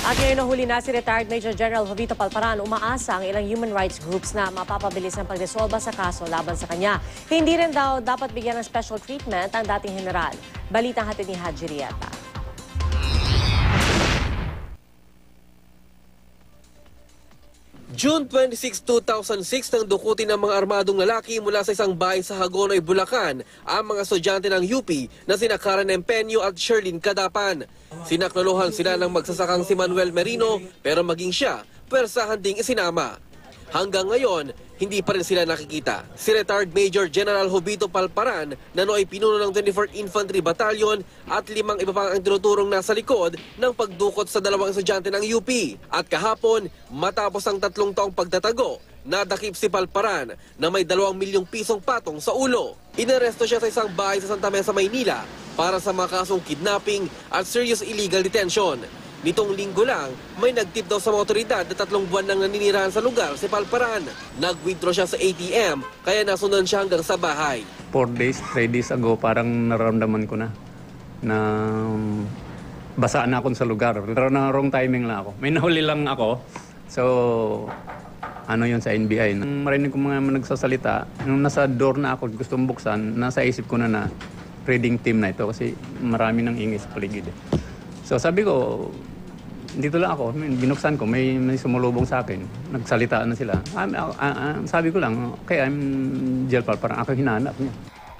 At ngayon nahuli na si retired Major General Jovito Palparan, umaasa ang ilang human rights groups na mapapabilis ang pagresolba sa kaso laban sa kanya. Hindi rin daw dapat bigyan ng special treatment ang dating general. Balitang hatid ni Haji Rieta. June 26, 2006 nang dukutin ng mga armadong lalaki mula sa isang bahay sa Hagonoy, Bulacan ang mga estudyante ng UP na sina Karen Empeño at Sherlyn Cadapan. Sinaklolohan sila ng magsasakang si Manuel Merino pero maging siya, pwersahan ding isinama. Hanggang ngayon, hindi pa rin sila nakikita. Si retired Major General Jovito Palparan na nooy pinuno ng 24th Infantry Battalion at 5 iba pang ang tinuturong nasa likod ng pagdukot sa 2 estudyante ng UP. At kahapon, matapos ang 3 taong pagtatago, nadakip si Palparan na may 2 milyong pisong patong sa ulo. Inaresto siya sa isang bahay sa Santa Mesa, Maynila para sa mga kasong kidnapping at serious illegal detention. Nitong linggo lang, may nagtip daw sa mga otoridad na 3 buwan nang naninirahan sa lugar si Palparan. Nag-withdraw siya sa ATM, kaya nasundan siya hanggang sa bahay. 3 days ago, parang nararamdaman ko na basaan na ako sa lugar. Pero na wrong timing lang ako. May nahuli lang ako. So, ano yun sa NBI. Nung marinig ko mga nagsasalita, nung nasa door na ako, gustong buksan, nasa isip ko na reading team na ito kasi marami nang ingay sa paligid. So sabi ko, dito lang ako, binuksan ko, may sumulubong sa akin. Nagsalita na sila. Sabi ko lang, okay, I'm Jel Palparan, ako hinanap niya.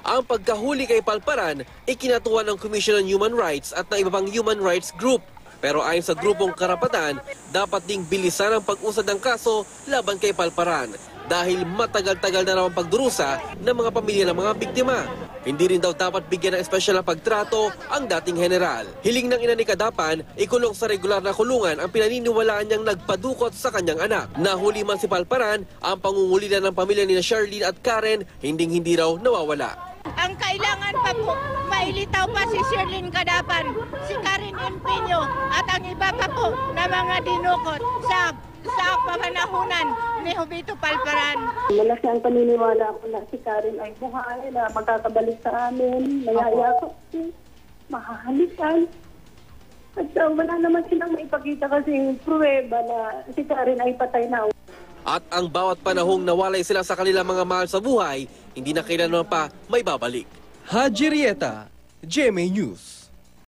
Ang pagkahuli kay Palparan, ikinatuwa ng Commission on Human Rights at ng iba pang human rights group. Pero ayon sa grupong karapatan, dapat ding bilisan ang pag-usad ng kaso laban kay Palparan dahil matagal-tagal na naman pagdurusa ng mga pamilya ng mga biktima. Hindi rin daw dapat bigyan ng espesyal na pagtrato ang dating general. Hiling ng ina ni Cadapan, ikulong sa regular na kulungan ang pinaniniwalaan niyang nagpadukot sa kanyang anak. Nahuli man si Palparan, ang pangungulila ng pamilya ni Sherlyn at Karen, hindi raw nawawala. Ang kailangan pa po, mailitaw pa si Sherlyn Cadapan, si Karen Empeño at ang iba pa po na mga dinukot sa pamanahunan ni Jovito Palparan. Malaki ang paniniwala ko na si Karen ay buhay, na magkakabalik sa amin, mayayakap siya, mahahalikan. At wala naman silang maipakita kasi pruweba na si Karen ay patay na. At ang bawat panahong nawalay sila sa kanilang mga mahal sa buhay, hindi na kailanman pa may babalik. Haji Rieta, GMA News.